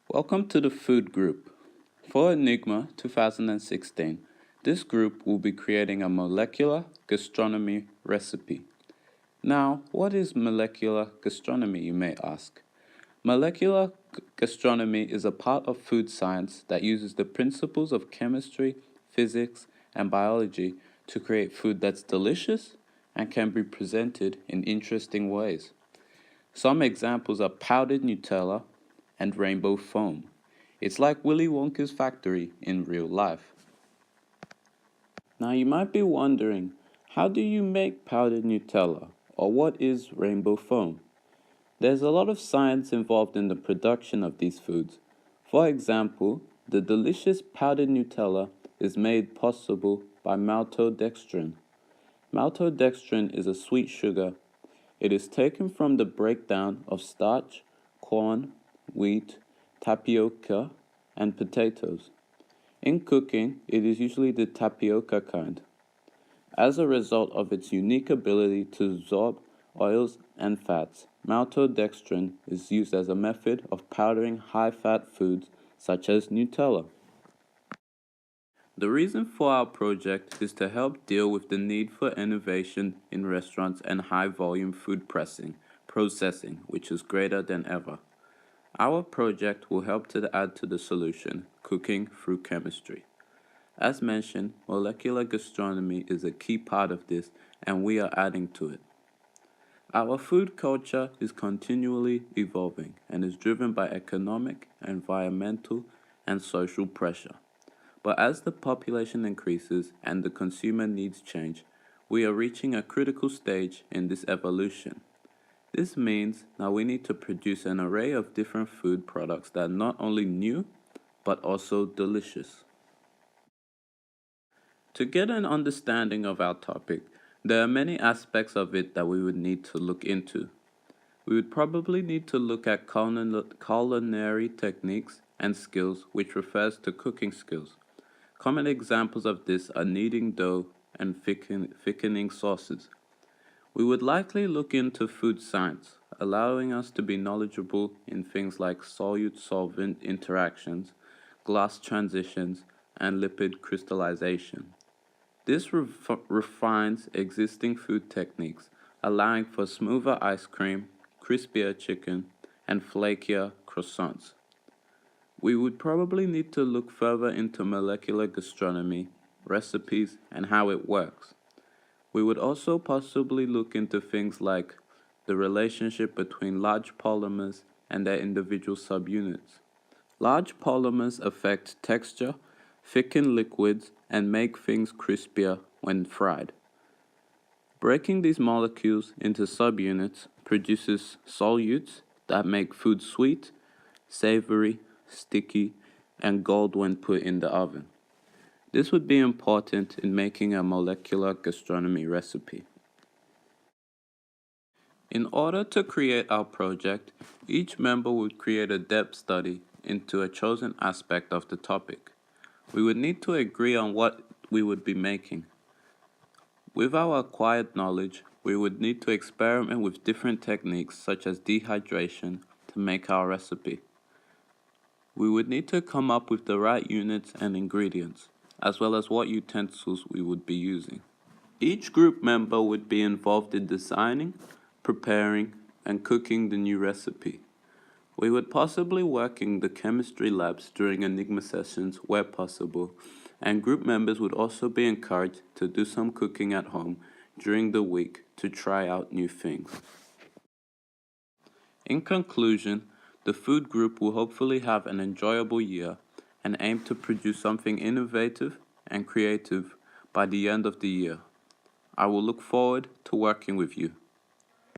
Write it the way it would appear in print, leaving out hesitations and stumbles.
Welcome to the food group. For Enigma 2016, this group will be creating a molecular gastronomy recipe. Now, what is molecular gastronomy, you may ask? Molecular gastronomy is a part of food science that uses the principles of chemistry, physics, and biology to create food that's delicious and can be presented in interesting ways. Some examples are powdered Nutella and rainbow foam. It's like Willy Wonka's factory in real life. Now you might be wondering, how do you make powdered Nutella, or what is rainbow foam? There's a lot of science involved in the production of these foods. For example, the delicious powdered Nutella is made possible by maltodextrin. Maltodextrin is a sweet sugar. It is taken from the breakdown of starch, corn, wheat, tapioca, and potatoes. In cooking, it is usually the tapioca kind. As a result of its unique ability to absorb oils and fats, maltodextrin is used as a method of powdering high-fat foods such as Nutella. The reason for our project is to help deal with the need for innovation in restaurants and high-volume food processing, which is greater than ever. Our project will help to add to the solution, cooking through chemistry. As mentioned, molecular gastronomy is a key part of this, and we are adding to it. Our food culture is continually evolving and is driven by economic, environmental, and social pressure. But as the population increases and the consumer needs change, we are reaching a critical stage in this evolution. This means now we need to produce an array of different food products that are not only new, but also delicious. To get an understanding of our topic, there are many aspects of it that we would need to look into. We would probably need to look at culinary techniques and skills, which refers to cooking skills. Common examples of this are kneading dough and thickening sauces. We would likely look into food science, allowing us to be knowledgeable in things like solute-solvent interactions, glass transitions, and lipid crystallization. This refines existing food techniques, allowing for smoother ice cream, crispier chicken, and flakier croissants. We would probably need to look further into molecular gastronomy, recipes, and how it works. We would also possibly look into things like the relationship between large polymers and their individual subunits. Large polymers affect texture, thicken liquids, and make things crispier when fried. Breaking these molecules into subunits produces solutes that make food sweet, savory, sticky, and gold when put in the oven. This would be important in making a molecular gastronomy recipe. In order to create our project, each member would create a depth study into a chosen aspect of the topic. We would need to agree on what we would be making. With our acquired knowledge, we would need to experiment with different techniques such as dehydration to make our recipe. We would need to come up with the right units and ingredients, as well as what utensils we would be using. Each group member would be involved in designing, preparing, and cooking the new recipe. We would possibly work in the chemistry labs during Enigma sessions where possible, and group members would also be encouraged to do some cooking at home during the week to try out new things. In conclusion, the food group will hopefully have an enjoyable year and aim to produce something innovative and creative by the end of the year. I will look forward to working with you.